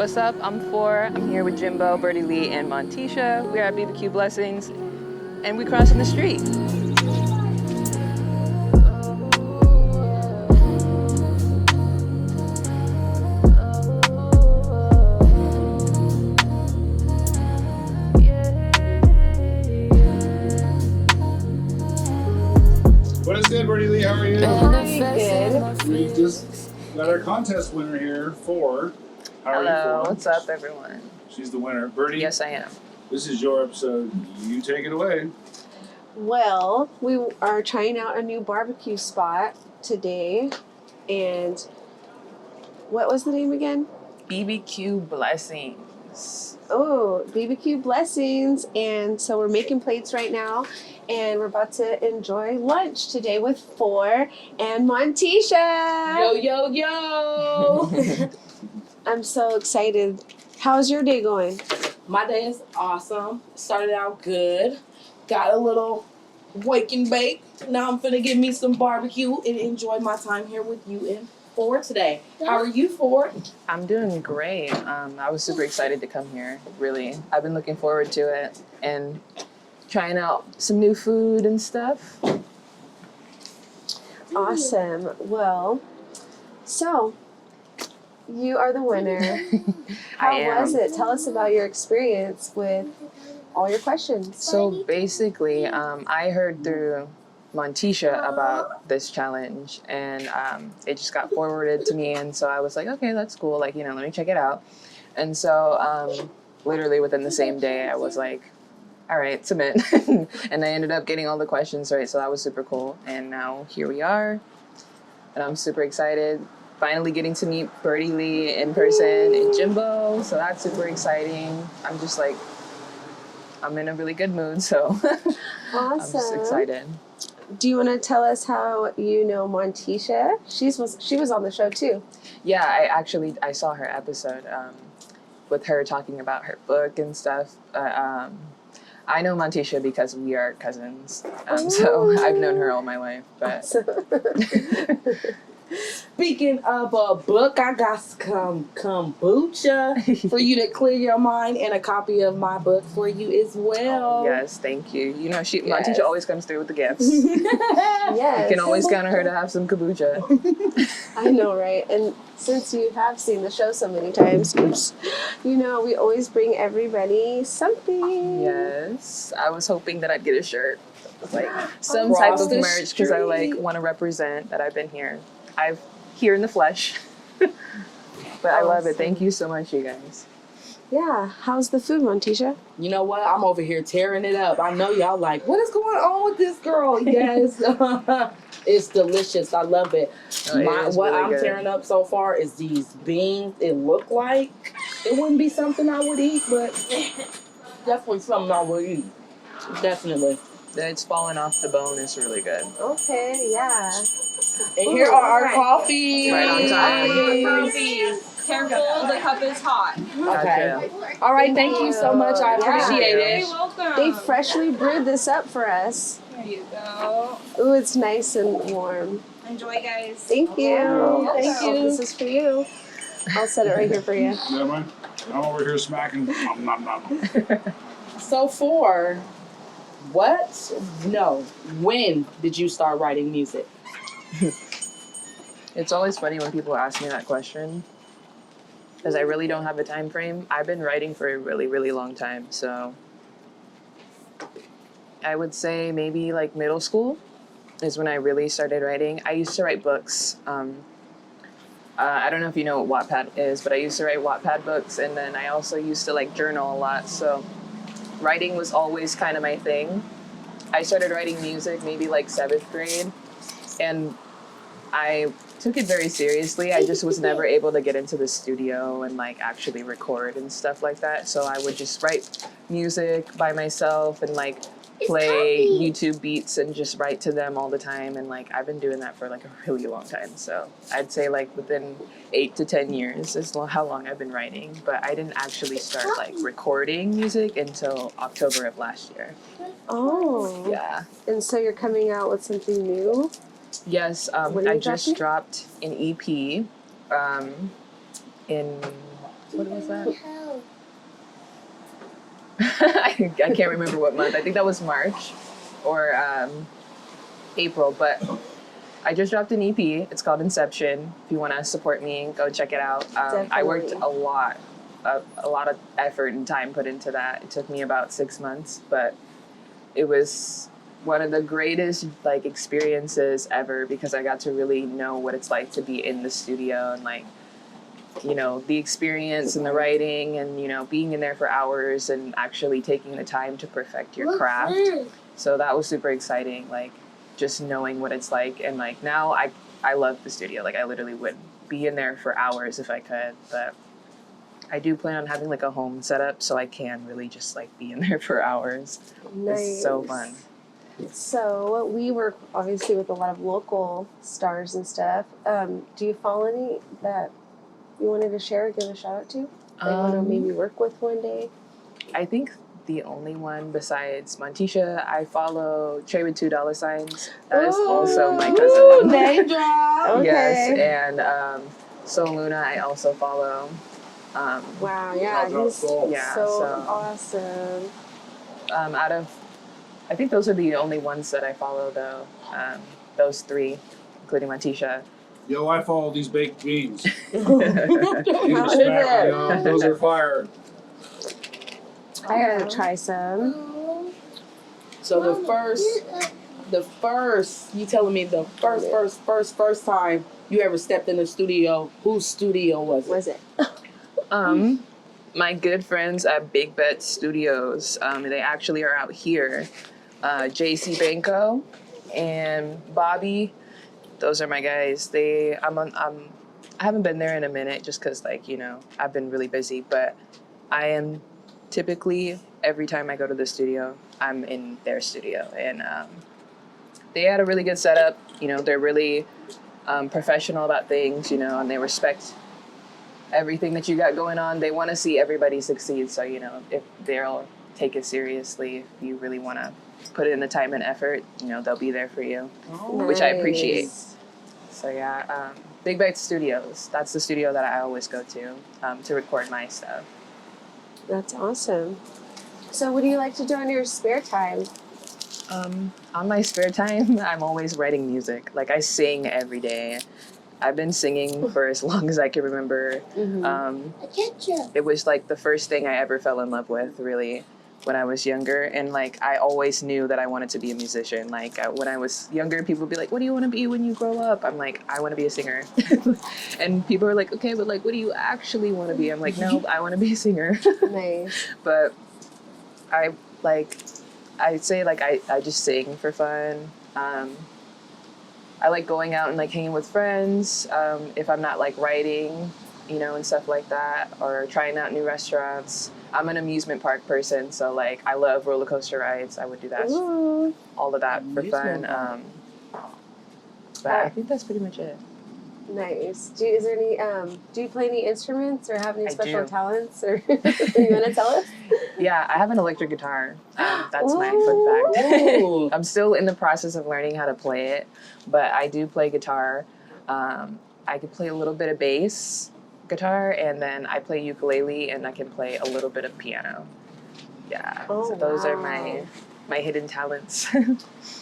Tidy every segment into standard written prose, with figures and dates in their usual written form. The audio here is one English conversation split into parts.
What's up? I'm 4. I'm here with Jimbo, Birdy Lee, and Montesha. We're at BBQ Blessings, and we crossing the street. What is good, Birdy Lee? How are you? Hi, good. We just got our contest winner here, 4. How are you, Hello, 4? what's up, everyone? She's the winner. Birdy, Yes, I am. this is your episode. You take it away. Well, we are trying out a new barbecue spot today. And what was the name again? BBQ Blessings. Oh, BBQ Blessings. And so we're making plates right now. And we're about to enjoy lunch today with 4 and Montesha. Yo, yo, yo! I'm so excited. How's your day going? My day is awesome. Started out good. Got a little wake and bake. Now I'm finna get me some barbecue and enjoy my time here with you and 4 today. How are you, 4? I'm doing great. I was super excited to come here, really. I've been looking forward to it and trying out some new food and stuff. Awesome. Well, so you are the winner. How was it? Tell us about your experience with all your questions. So basically, I heard through Montesha about this challenge, and it just got forwarded to me, and so I was like, okay, that's cool. Like, let me check it out. And so literally within the same day, I was like, all right, submit. And I ended up getting all the questions right, so that was super cool. And now here we are, and I'm super excited. Finally getting to meet Birdy Lee in person and Jimbo, so that's super exciting. I'm just like, I'm in a really good mood, so Awesome. I'm just excited. Do you want to tell us how you know Montesha? She was on the show too. Yeah, I saw her episode with her talking about her book and stuff. I know Montesha because we are cousins, so I've known her all my life. But Speaking of a book, I got some kombucha for you to clear your mind and a copy of my book for you as well. yes, thank you. Yes. Montesha always comes through with the gifts. Yes. You can always count on her to have some kombucha. I know, right? And since you have seen the show so many times, we always bring everybody something. Yes, I was hoping that I'd get a shirt, like some type of merch, because I want to represent that I've been here. I've here in the flesh. But I love it. Thank you so much, you guys. Yeah. How's the food, Montesha? You know what? I'm over here tearing it up. I know y'all like, what is going on with this girl? Yes. It's delicious. I love it. What I'm tearing up so far is these beans. It look like it wouldn't be something I would eat, but definitely something I would eat. Definitely. It's falling off the bone. It's really good. Okay. Yeah. And here are our coffees. Right on time. Careful, the cup is hot. Okay. All right. Thank you so much. I appreciate it. You're welcome. They freshly brewed this up for us. There you go. Ooh, it's nice and warm. Enjoy, guys. Thank you. Thank you. This is for you. I'll set it right here for you. Never mind. I'm over here smacking. Nom, nom, nom. So when did you start writing music? It's always funny when people ask me that question, because I really don't have a time frame. I've been writing for a really, really long time, so I would say maybe like middle school is when I really started writing. I used to write books. I don't know if you know what Wattpad is, but I used to write Wattpad books, and then I also used to journal a lot, so writing was always kind of my thing. I started writing music maybe 7th grade, and I took it very seriously. I just was never able to get into the studio and actually record and stuff like that. So I would just write music by myself and play YouTube beats and just write to them all the time. And I've been doing that for a really long time. So I'd say within 8 to 10 years is how long I've been writing. But I didn't actually start recording music until October of last year. Oh. Yeah. And so you're coming out with something new? Yes, I just dropped an EP in What was that? I can't remember what month. I think that was March or April, but I just dropped an EP. It's called Inception. If you want to support me, go check it out. I worked a lot of effort and time put into that. It took me about 6 months, but it was one of the greatest like experiences ever because I got to really know what it's like to be in the studio and like, you know, the experience and the writing and, you know, being in there for hours and actually taking the time to perfect your craft. So that was super exciting, like just knowing what it's like. And like now I love the studio. Like I literally would be in there for hours if I could, but I do plan on having like a home setup so I can really just like be in there for hours. Nice. It's so fun. So we work obviously with a lot of local stars and stuff. Do you follow any that you wanted to share or give a shout out to? That you want to maybe work with one day? I think the only one besides Montesha, I follow Trey with $2. That is also my cousin. Name drop. Okay. Yes, and So Luna I also follow. Wow, yeah, he's so awesome. I think those are the only ones that I follow though. Those three, including Montesha. Yo, I follow these baked beans. How is it? Yo, those are fire. I gotta try some. So the first, you telling me the first time you ever stepped in the studio, whose studio was it? Was it? My good friends at Big Bet Studios, they actually are out here. JC Banco and Bobby, those are my guys. I haven't been there in a minute just because, like, you know, I've been really busy, but I am typically, every time I go to the studio, I'm in their studio. And they had a really good setup. You know, they're really professional about things, you know, and they respect everything that you got going on. They want to see everybody succeed. So, you know, if they'll take it seriously, if you really want to put in the time and effort, you know, they'll be there for you, which I appreciate. So yeah, Big Bite Studios, that's the studio that I always go to record my stuff. That's awesome. So what do you like to do on your spare time? On my spare time, I'm always writing music. Like I sing every day. I've been singing for as long as I can remember. It was like the first thing I ever fell in love with, really, when I was younger. And like I always knew that I wanted to be a musician. Like when I was younger, people would be like, what do you want to be when you grow up? I'm like, I want to be a singer. And people are like, okay, but like, what do you actually want to be? I'm like, no, I want to be a singer. Nice. But I'd say like I just sing for fun. I like going out and like hanging with friends. If I'm not like writing, you know, and stuff like that, or trying out new restaurants. I'm an amusement park person, so like I love roller coaster rides. I would do that, all of that for fun. But I think that's pretty much it. Nice. Is there any? Do you play any instruments or have any special do. talents? Or you want to tell us? Yeah, I have an electric guitar. That's my fun fact. I'm still in the process of learning how to play it, but I do play guitar. I can play a little bit of bass guitar, and then I play ukulele, and I can play a little bit of piano. Yeah, so those are my hidden talents.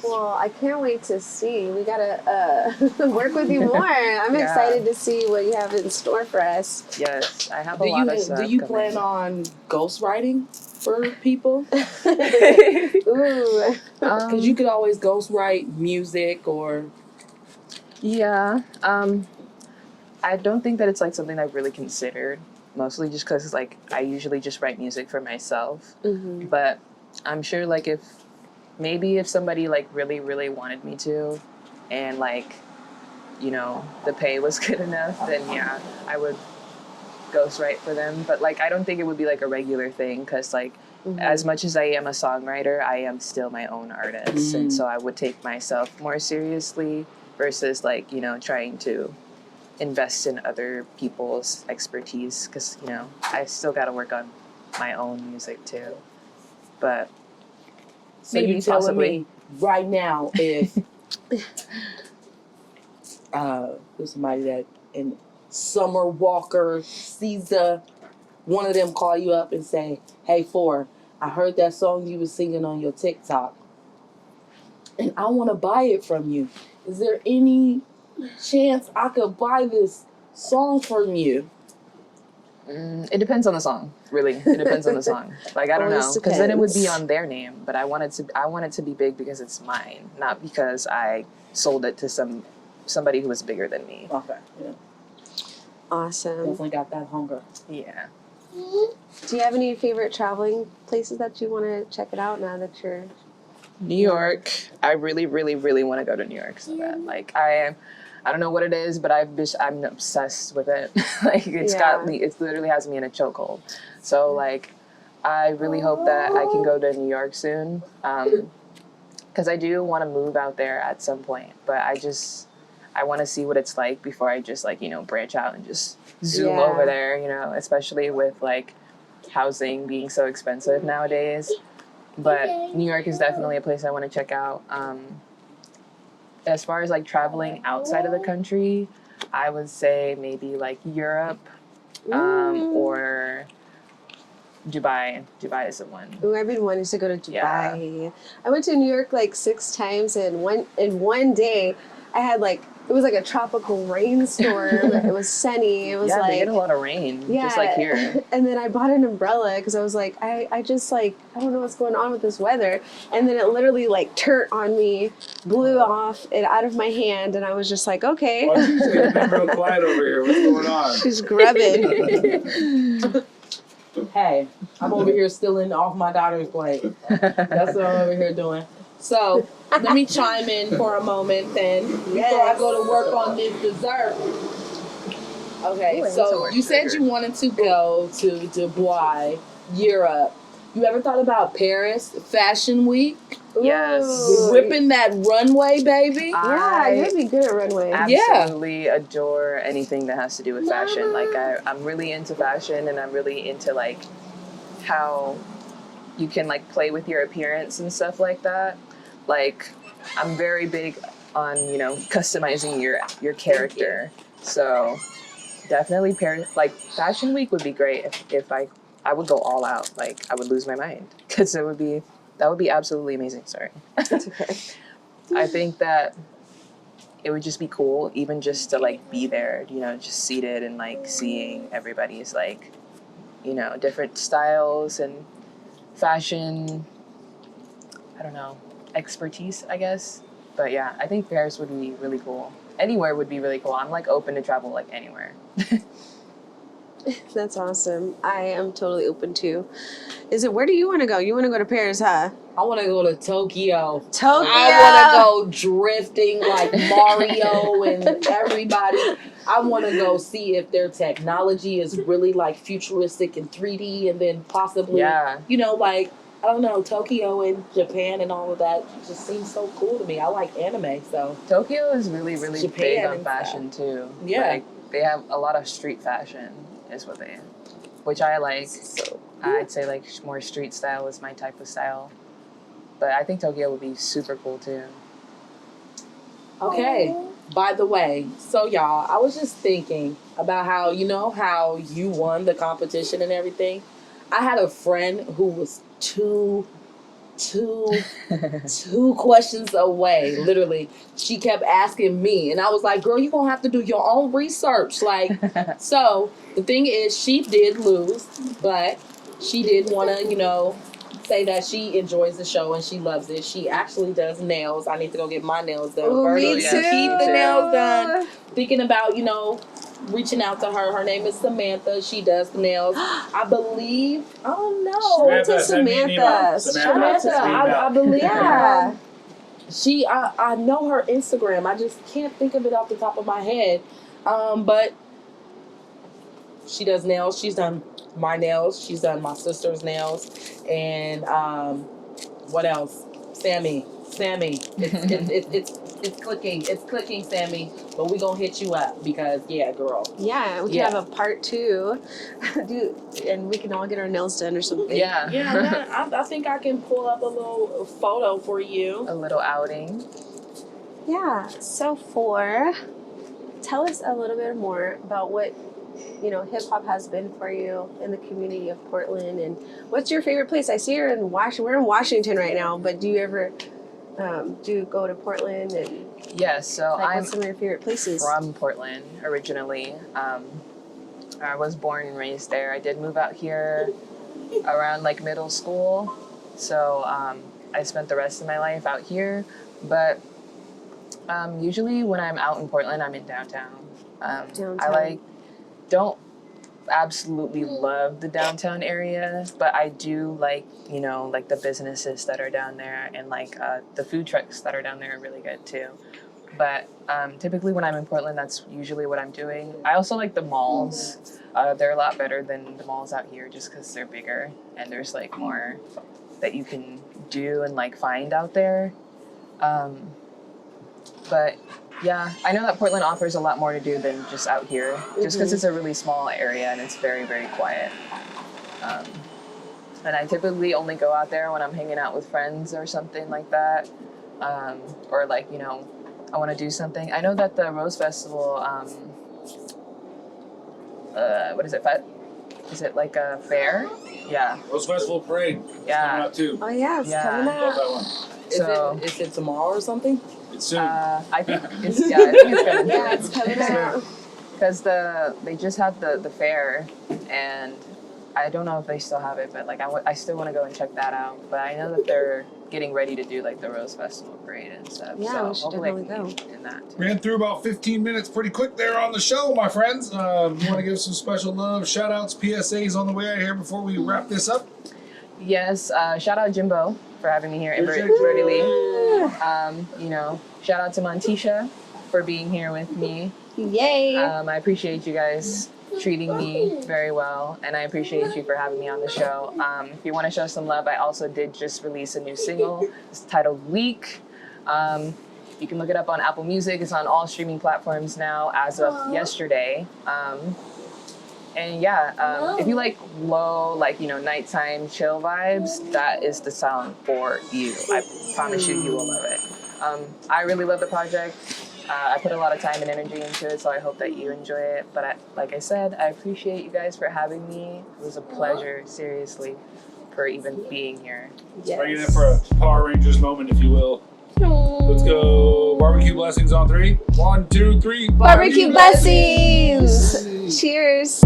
Well, I can't wait to see. We gotta work with you more. I'm excited to see what you have in store for us. Yes, I have a lot of stuff. Do you plan on ghostwriting for people? Ooh. Because you could always ghostwrite music or... Yeah. I don't think that it's like something I've really considered, mostly just because like I usually just write music for myself. Mm-hmm. But I'm sure like if somebody like really, really wanted me to, and like, you know, the pay was good enough, then yeah, I would ghostwrite for them. But like I don't think it would be like a regular thing because like as much as I am a songwriter, I am still my own artist. And so I would take myself more seriously versus like, you know, trying to invest in other people's expertise because, you know, I still got to work on my own music too. But so maybe you telling possibly me right now if there's somebody that in Summer Walker, Caesar, one of them call you up and say, "Hey, Four, I heard that song you was singing on your TikTok, and I want to buy it from you. Is there any chance I could buy this song from you?" It depends on the song, really. It depends on the song. Like, I don't know, Always because then it would be depends. on their name. But I want it to be big because it's mine, not because I sold it to somebody who was bigger than me. Okay, yeah, Awesome. definitely got that hunger. Yeah. Do you have any favorite traveling places that you want to check it out now that you're? New York. I really, really, really want to go to New York so bad. Like, I don't know what it is, but I'm obsessed with it. Like, it literally has me in a chokehold. So, like, I really hope that I can go to New York soon. Because I do want to move out there at some point. But I want to see what it's like before I just, like, branch out and just zoom over there, especially with, like, housing being so expensive nowadays. But New York is definitely a place I want to check out. As far as, like, traveling outside of the country, I would say maybe, like, Europe or Dubai. Dubai is the one. Ooh, I've been wanting to go to Dubai. Yeah. I went to New York like 6 times, and one day I had it was like a tropical rainstorm. It was sunny. It was they get a lot of rain, just like here. And then I bought an umbrella because I was like, I just I don't know what's going on with this weather. And then it literally turned on me, blew off it out of my hand, and I was just like, okay. Why you say you've been real quiet over here? What's going on? She's grubbing. Hey, I'm over here stealing off my daughter's plate. That's what I'm over here doing. So, let me chime in for a moment then before I go to work on this dessert. Okay, Ooh, so you said you wanted to go to Dubai, Europe. You ever thought about Paris Fashion Week? Yes. Ooh. Ripping that runway, baby? Yeah, you'd be good at runway. Absolutely adore anything that has to do with fashion. Like, I'm really into fashion, and I'm really into, like, how you can, like, play with your appearance and stuff like that. Like, I'm very big on, customizing your character. So definitely Fashion Week would be great if I would go all out. Like, I would lose my mind because that would be absolutely amazing. Sorry. It's okay. I think that it would just be cool, even just to, like, be there, just seated and, like, seeing everybody's, like, different styles and fashion, I don't know, expertise, I guess. But yeah, I think Paris would be really cool. Anywhere would be really cool. I'm, like, open to travel, like, anywhere. That's awesome. I am totally open to. Where do you want to go? You want to go to Paris, huh? I want to go to Tokyo. Tokyo. I want to go drifting like Mario and everybody. I want to go see if their technology is really, like, futuristic and 3D, and then possibly, I don't know, Tokyo and Japan and all of that just seems so cool to me. I like anime, so. Tokyo is really, really Japan big on and fashion, too. Yeah. Like, they have a lot of street fashion, is what they have, which I like. So, I'd say, like, more street style is my type of style. But I think Tokyo would be super cool, too. Okay. By the way, so y'all, I was just thinking about how you won the competition and everything. I had a friend who was two questions away, literally. She kept asking me, and I was like, girl, you're gonna have to do your own research. Like, so the thing is, she did lose, but she did want to, say that she enjoys the show and she loves it. She actually does nails. I need to go get my nails done. Ooh, me Birdy, too. keep the nails done. Thinking about, reaching out to her. Her name is Samantha. She does the nails. I believe. Oh no. Shout out to Samantha. Samantha. I believe. Yeah. I know her Instagram. I just can't think of it off the top of my head. But she does nails. She's done my nails. She's done my sister's nails. And what else? Sammy. It's clicking. It's clicking, Sammy. But we gonna hit you up because, yeah, girl. Yeah, we can have a part 2. And we can all get our nails done or something. Yeah. Yeah, I think I can pull up a little photo for you. A little outing. Yeah. So tell us a little bit more about what hip hop has been for you in the community of Portland, and what's your favorite place? I see you're in We're in Washington right now, but do you ever do you go to Portland and? Yes, so I'm what's some of your favorite places? from Portland originally. I was born and raised there. I did move out here around like middle school, so I spent the rest of my life out here. But usually when I'm out in Portland, I'm in downtown. I don't absolutely love the downtown area, but I do like the businesses that are down there, and like the food trucks that are down there are really good too. But typically when I'm in Portland, that's usually what I'm doing. I also like the malls. They're a lot better than the malls out here just because they're bigger and there's like more that you can do and like find out there. But yeah, I know that Portland offers a lot more to do than just out here, just because it's a really small area and it's very, very quiet. And I typically only go out there when I'm hanging out with friends or something like that. Or like, I want to do something. I know that the Rose Festival, what is it? Is it like a fair? Yeah. Rose Festival Parade. Yeah. Coming up too. Oh yeah, it's coming Love out. that one. Is it tomorrow or something? It's soon. I think it's coming. Yeah, it's coming out. Because they just had the fair, and I don't know if they still have it, but like I still want to go and check that out. But I know that they're getting ready to do like the Rose Festival parade and stuff. Yeah, so we should hopefully definitely I can get in that too. Ran through about 15 minutes pretty quick there on the show, my friends. You want to give some special love, shout outs, PSAs on the way out here before we wrap this up? Yes, shout out Jimbo for having me here, and Birdy Lee. Shout out to Montesha for being here with me. Yay! I appreciate you guys treating me very well, and I appreciate you for having me on the show. If you want to show some love, I also did just release a new single. It's titled Week. You can look it up on Apple Music. It's on all streaming platforms now as of yesterday. And yeah, if you like low, nighttime chill vibes, that is the song for you. I promise you will love it. I really love the project. I put a lot of time and energy into it, so I hope that you enjoy it. But like I said, I appreciate you guys for having me. It was a pleasure, seriously, for even being here. Yes. Bring it in for a Power Rangers moment, if you will. Let's go. BBQ Blessings on 3. 1, 2, 3. BBQ Blessings! Cheers!